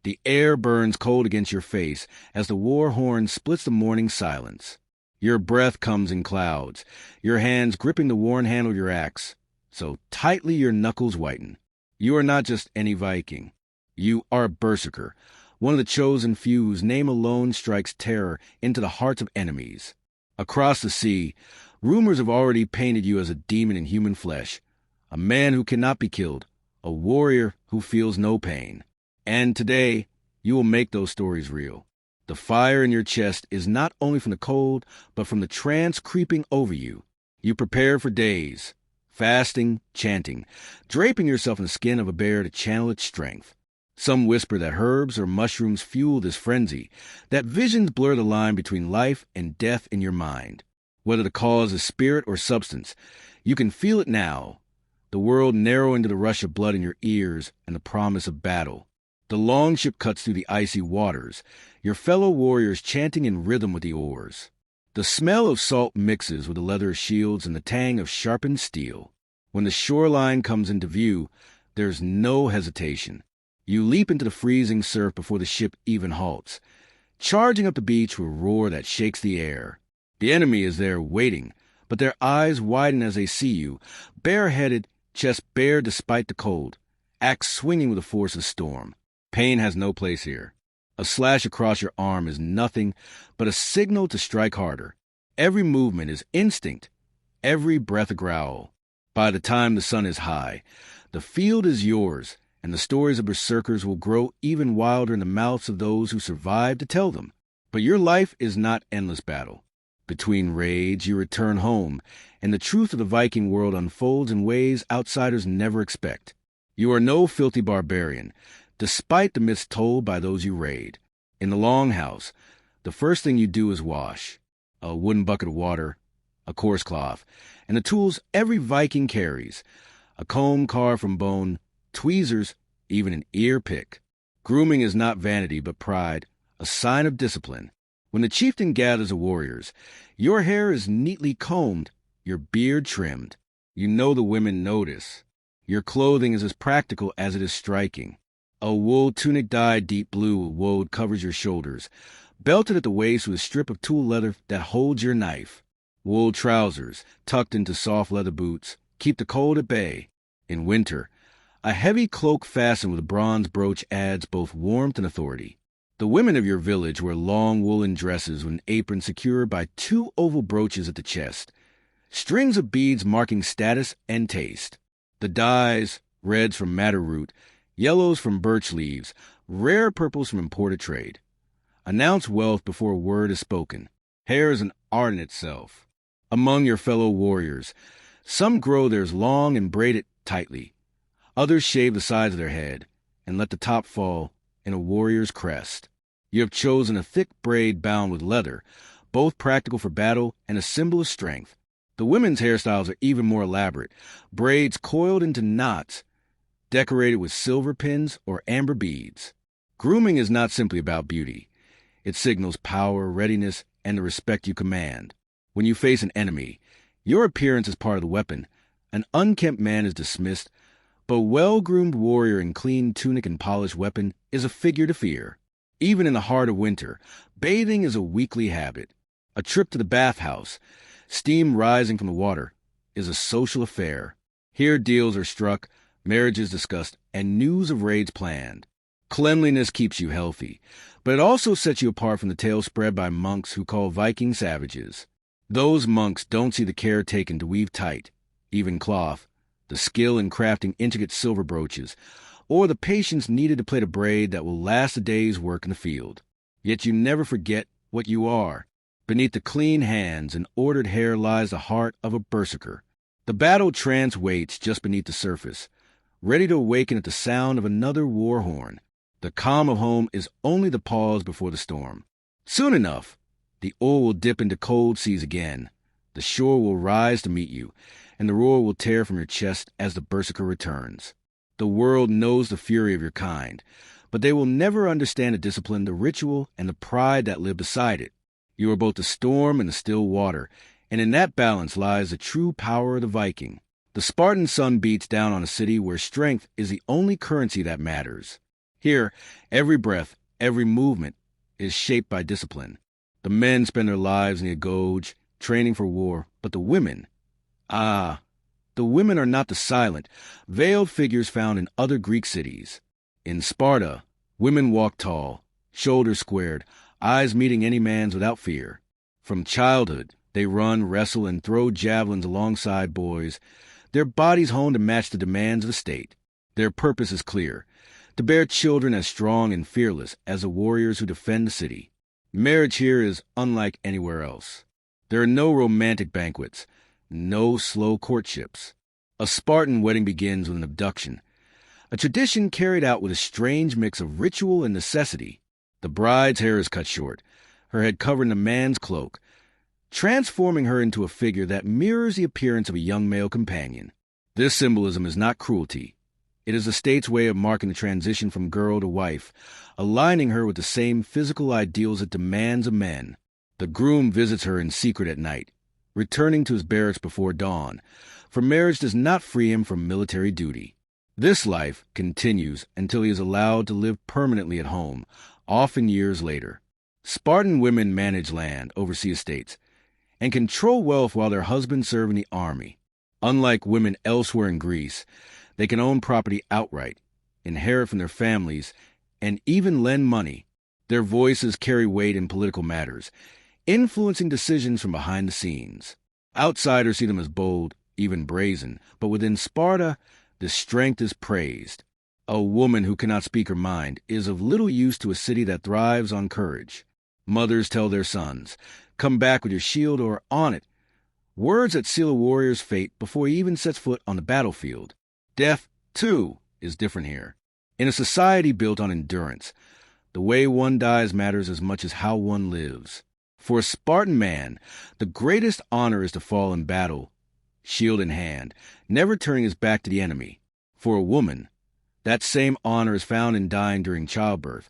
The air burns cold against your face as the war horn splits the morning silence. Your breath comes in clouds, your hands gripping the worn handle of your axe, so tightly your knuckles whiten. You are not just any Viking. You are a Berserker, one of the chosen few whose name alone strikes terror into the hearts of enemies. Across the sea, rumors have already painted you as a demon in human flesh, a man who cannot be killed, a warrior who feels no pain. And today, you will make those stories real. The fire in your chest is not only from the cold, but from the trance creeping over you. You prepare for days, fasting, chanting, draping yourself in the skin of a bear to channel its strength. Some whisper that herbs or mushrooms fuel this frenzy, that visions blur the line between life and death in your mind. Whether the cause is spirit or substance, you can feel it now. The world narrowing to the rush of blood in your ears and the promise of battle. The longship cuts through the icy waters, your fellow warriors chanting in rhythm with the oars. The smell of salt mixes with the leather shields and the tang of sharpened steel. When the shoreline comes into view, there's no hesitation. You leap into the freezing surf before the ship even halts, charging up the beach with a roar that shakes the air. The enemy is there waiting, but their eyes widen as they see you, bareheaded, chest bare despite the cold, axe swinging with the force of storm. Pain has no place here. A slash across your arm is nothing but a signal to strike harder. Every movement is instinct, every breath a growl. By the time the sun is high, the field is yours, and the stories of berserkers will grow even wilder in the mouths of those who survive to tell them. But your life is not endless battle. Between raids, you return home, and the truth of the Viking world unfolds in ways outsiders never expect. You are no filthy barbarian, despite the myths told by those you raid. In the longhouse, the first thing you do is wash. A wooden bucket of water, a coarse cloth, and the tools every Viking carries. A comb carved from bone, tweezers, even an ear pick. Grooming is not vanity but pride, a sign of discipline. When the chieftain gathers the warriors, your hair is neatly combed, your beard trimmed. You know the women notice. Your clothing is as practical as it is striking. A wool tunic dyed deep blue with woad covers your shoulders, belted at the waist with a strip of tool leather that holds your knife. Wool trousers, tucked into soft leather boots, keep the cold at bay. In winter, a heavy cloak fastened with a bronze brooch adds both warmth and authority. The women of your village wear long woolen dresses with an apron secured by two oval brooches at the chest, strings of beads marking status and taste. The dyes, reds from madder root, yellows from birch leaves, rare purples from imported trade, announce wealth before a word is spoken. Hair is an art in itself. Among your fellow warriors, some grow theirs long and braid it tightly. Others shave the sides of their head and let the top fall in a warrior's crest. You have chosen a thick braid bound with leather, both practical for battle and a symbol of strength. The women's hairstyles are even more elaborate, braids coiled into knots, decorated with silver pins or amber beads. Grooming is not simply about beauty. It signals power, readiness, and the respect you command. When you face an enemy, your appearance is part of the weapon. An unkempt man is dismissed, but a well-groomed warrior in clean tunic and polished weapon is a figure to fear. Even in the heart of winter, bathing is a weekly habit. A trip to the bathhouse, steam rising from the water, is a social affair. Here deals are struck, marriages discussed, and news of raids planned. Cleanliness keeps you healthy, but it also sets you apart from the tales spread by monks who call Viking savages. Those monks don't see the care taken to weave tight, even cloth, the skill in crafting intricate silver brooches, or the patience needed to plait a braid that will last a day's work in the field. Yet you never forget what you are. Beneath the clean hands and ordered hair lies the heart of a berserker. The battle trance waits just beneath the surface, ready to awaken at the sound of another war horn. The calm of home is only the pause before the storm. Soon enough, the oar will dip into cold seas again. The shore will rise to meet you, and the roar will tear from your chest as the berserker returns. The world knows the fury of your kind, but they will never understand the discipline, the ritual, and the pride that live beside it. You are both the storm and the still water, and in that balance lies the true power of the Viking. The Spartan sun beats down on a city where strength is the only currency that matters. Here, every breath, every movement is shaped by discipline. The men spend their lives in the agoge, training for war, but the women, the women are not the silent, veiled figures found in other Greek cities. In Sparta, women walk tall, shoulders squared, eyes meeting any man's without fear. From childhood, they run, wrestle, and throw javelins alongside boys, their bodies honed to match the demands of the state. Their purpose is clear: to bear children as strong and fearless as the warriors who defend the city. Marriage here is unlike anywhere else. There are no romantic banquets, no slow courtships. A Spartan wedding begins with an abduction, a tradition carried out with a strange mix of ritual and necessity. The bride's hair is cut short, her head covered in a man's cloak, transforming her into a figure that mirrors the appearance of a young male companion. This symbolism is not cruelty. It is the state's way of marking the transition from girl to wife, aligning her with the same physical ideals it demands of men. The groom visits her in secret at night, returning to his barracks before dawn, for marriage does not free him from military duty. This life continues until he is allowed to live permanently at home, often years later. Spartan women manage land, oversee estates, and control wealth while their husbands serve in the army. Unlike women elsewhere in Greece, they can own property outright, inherit from their families, and even lend money. Their voices carry weight in political matters, influencing decisions from behind the scenes. Outsiders see them as bold, even brazen, but within Sparta, the strength is praised. A woman who cannot speak her mind is of little use to a city that thrives on courage. Mothers tell their sons, "Come back with your shield or on it," words that seal a warrior's fate before he even sets foot on the battlefield. Death, too, is different here. In a society built on endurance, the way one dies matters as much as how one lives. For a Spartan man, the greatest honor is to fall in battle, shield in hand, never turning his back to the enemy. For a woman, that same honor is found in dying during childbirth,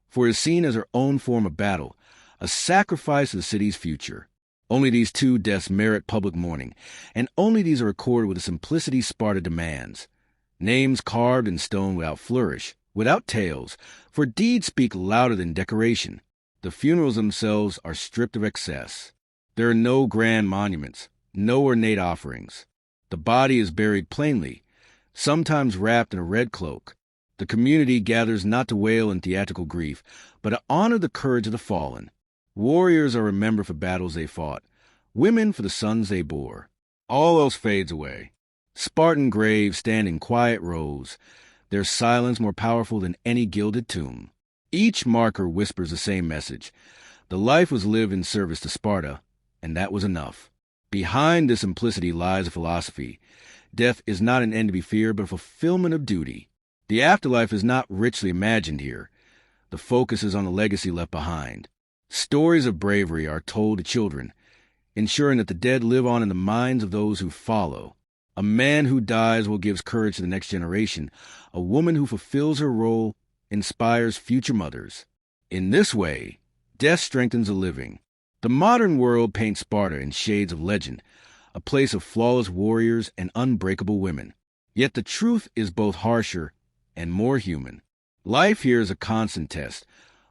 for it is seen as her own form of battle, a sacrifice of the city's future. Only these two deaths merit public mourning, and only these are recorded with the simplicity Sparta demands. Names carved in stone without flourish, without tales, for deeds speak louder than decoration. The funerals themselves are stripped of excess. There are no grand monuments, no ornate offerings. The body is buried plainly, sometimes wrapped in a red cloak. The community gathers not to wail in theatrical grief, but to honor the courage of the fallen. Warriors are remembered for battles they fought, women for the sons they bore. All else fades away. Spartan graves stand in quiet rows, their silence more powerful than any gilded tomb. Each marker whispers the same message. The life was lived in service to Sparta, and that was enough. Behind this simplicity lies a philosophy. Death is not an end to be feared, but a fulfillment of duty. The afterlife is not richly imagined here. The focus is on the legacy left behind. Stories of bravery are told to children, ensuring that the dead live on in the minds of those who follow. A man who dies will give courage to the next generation. A woman who fulfills her role inspires future mothers. In this way, death strengthens the living. The modern world paints Sparta in shades of legend, a place of flawless warriors and unbreakable women. Yet the truth is both harsher and more human. Life here is a constant test,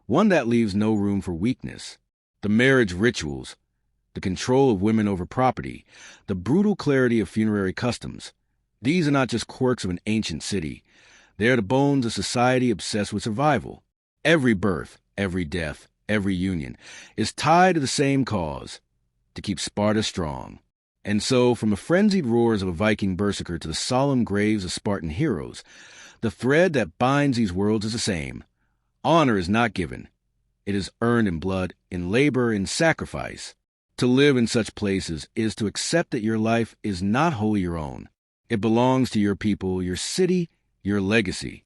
one that leaves no room for weakness. The marriage rituals, the control of women over property, the brutal clarity of funerary customs. These are not just quirks of an ancient city. They are the bones of society obsessed with survival. Every birth, every death, every union is tied to the same cause: to keep Sparta strong. And so, from the frenzied roars of a Viking Berserker to the solemn graves of Spartan heroes, the thread that binds these worlds is the same. Honor is not given. It is earned in blood, in labor, in sacrifice. To live in such places is to accept that your life is not wholly your own. It belongs to your people, your city, your legacy.